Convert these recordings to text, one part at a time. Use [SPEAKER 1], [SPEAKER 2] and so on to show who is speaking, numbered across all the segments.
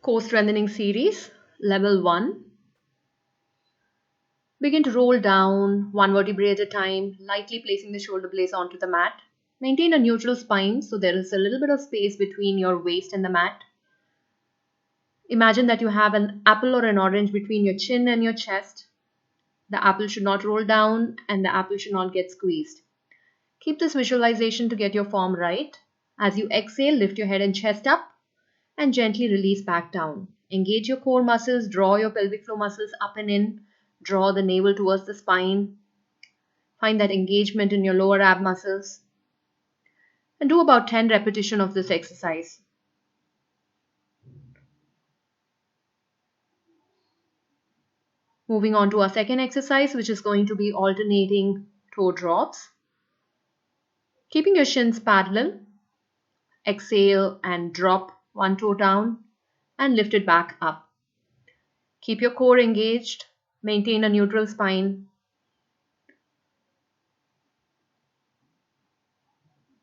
[SPEAKER 1] Core strengthening series, level 1. Begin to roll down one vertebrae at a time, lightly placing the shoulder blades onto the mat. Maintain a neutral spine so there is a little bit of space between your waist and the mat. Imagine that you have an apple or an orange between your chin and your chest. The apple should not roll down and the apple should not get squeezed. Keep this visualization to get your form right. As you exhale, lift your head and chest up and gently release back down. Engage your core muscles, draw your pelvic floor muscles up and in, draw the navel towards the spine. Find that engagement in your lower ab muscles. And do about 10 repetitions of this exercise. Moving on to our second exercise, which is going to be alternating toe drops. Keeping your shins parallel, exhale and drop one toe down and lift it back up. Keep your core engaged, maintain a neutral spine,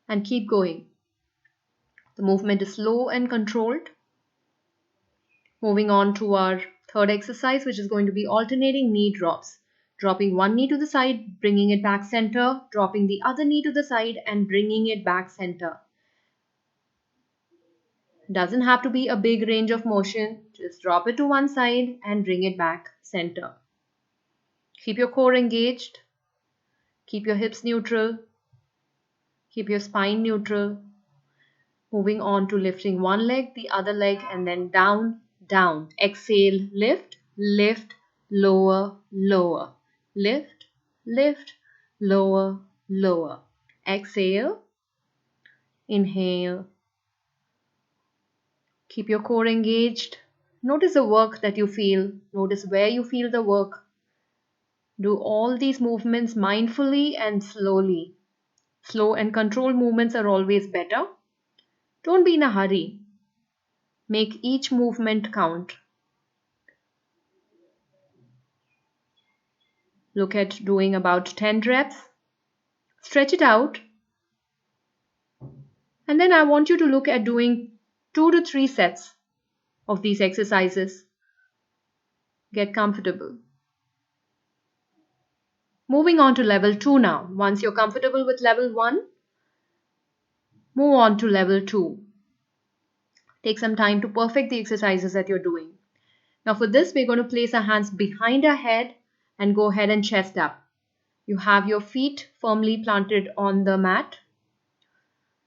[SPEAKER 1] and keep going. The movement is slow and controlled. Moving on to our third exercise, which is going to be alternating knee drops. Dropping one knee to the side, bringing it back center, dropping the other knee to the side and bringing it back center. Doesn't have to be a big range of motion. Just drop it to one side and bring it back center. Keep your core engaged. Keep your hips neutral. Keep your spine neutral. Moving on to lifting one leg, the other leg, and then down, down. Exhale, lift, lift, lower, lower. Lift, lift, lower, lower. Exhale, inhale. Keep your core engaged. Notice the work that you feel. Notice where you feel the work. Do all these movements mindfully and slowly. Slow and controlled movements are always better. Don't be in a hurry. Make each movement count. Look at doing about 10 reps. Stretch it out. And then I want you to look at doing 2 to 3 sets of these exercises. Get comfortable. Moving on to level 2 now. Once you're comfortable with level 1, move on to level 2. Take some time to perfect the exercises that you're doing. Now for this, we're going to place our hands behind our head and go head and chest up. You have your feet firmly planted on the mat.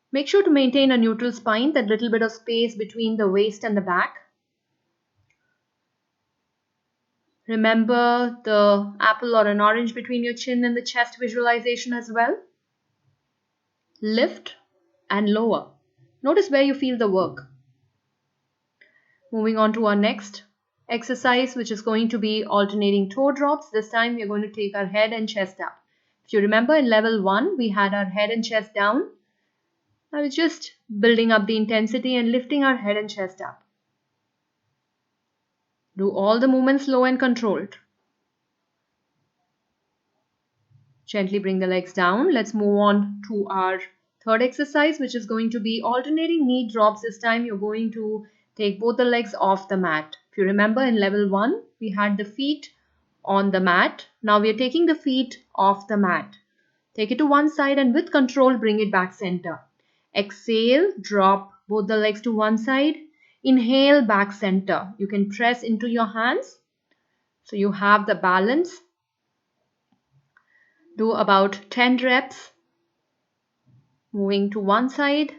[SPEAKER 1] Make sure to maintain a neutral spine, that little bit of space between the waist and the back. Remember the apple or an orange between your chin and the chest visualization as well. Lift and lower. Notice where you feel the work. Moving on to our next exercise, which is going to be alternating toe drops. This time we are going to take our head and chest up. If you remember, in level 1, we had our head and chest down. Now it's just building up the intensity and lifting our head and chest up. Do all the movements slow and controlled. Gently bring the legs down. Let's move on to our third exercise, which is going to be alternating knee drops. This time you're going to take both the legs off the mat. If you remember, in level 1, we had the feet on the mat. Now we are taking the feet off the mat. Take it to one side and with control, bring it back center. Exhale, drop both the legs to one side. Inhale, back center. You can press into your hands so you have the balance. Do about 10 reps. Moving to one side,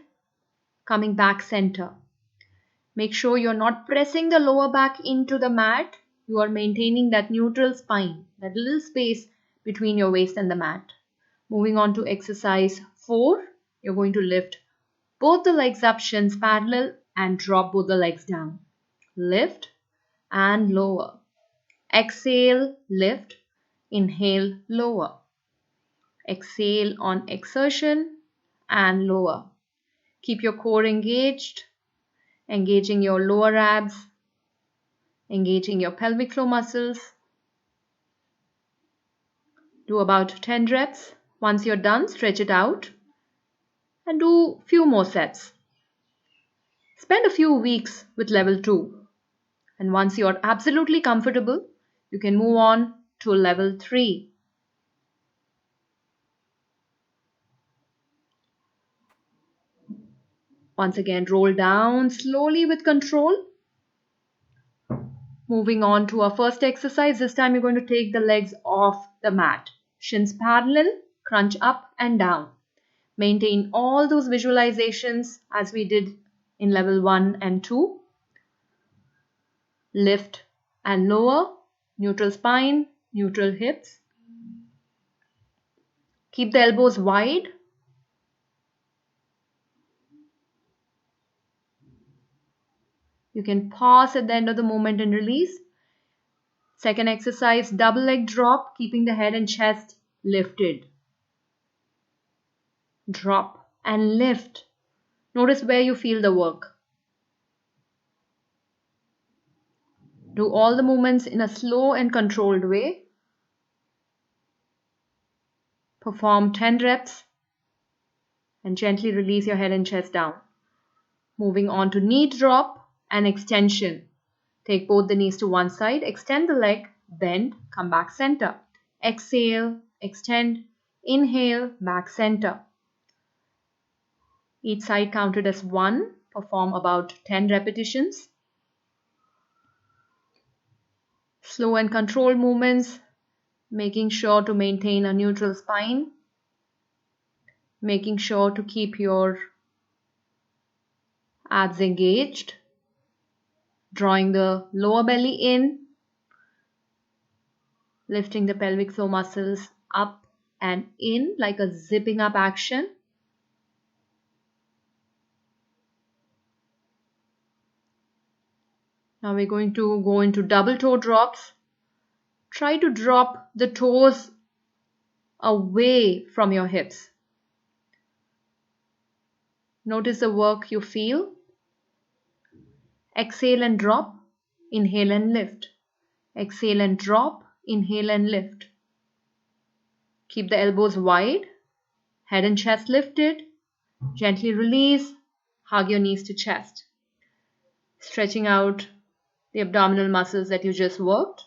[SPEAKER 1] coming back center. Make sure you're not pressing the lower back into the mat. You are maintaining that neutral spine, that little space between your waist and the mat. Moving on to exercise 4. You're going to lift both the legs up, shins parallel, and drop both the legs down. Lift and lower. Exhale, lift. Inhale, lower. Exhale on exertion and lower. Keep your core engaged, engaging your lower abs, engaging your pelvic floor muscles. Do about 10 reps. Once you're done, stretch it out and do few more sets. Spend a few weeks with level 2. And once you're absolutely comfortable, you can move on to level 3. Once again, roll down slowly with control. Moving on to our first exercise. This time you're going to take the legs off the mat. Shins parallel, crunch up and down. Maintain all those visualizations as we did in level 1 and 2. Lift and lower, neutral spine, neutral hips. Keep the elbows wide. You can pause at the end of the movement and release. Second exercise, double leg drop, keeping the head and chest lifted. Drop and lift. Notice where you feel the work. Do all the movements in a slow and controlled way. Perform 10 reps and gently release your head and chest down. Moving on to knee drop and extension. Take both the knees to one side, extend the leg, bend, come back center. Exhale, extend, inhale, back center. Each side counted as 1. Perform about 10 repetitions. Slow and controlled movements, making sure to maintain a neutral spine, making sure to keep your abs engaged, drawing the lower belly in, lifting the pelvic floor muscles up and in like a zipping up action. Now we're going to go into double toe drops. Try to drop the toes away from your hips. Notice the work you feel. Exhale and drop, inhale and lift. Exhale and drop, inhale and lift. Keep the elbows wide, head and chest lifted. Gently release, hug your knees to chest. Stretching out the abdominal muscles that you just worked.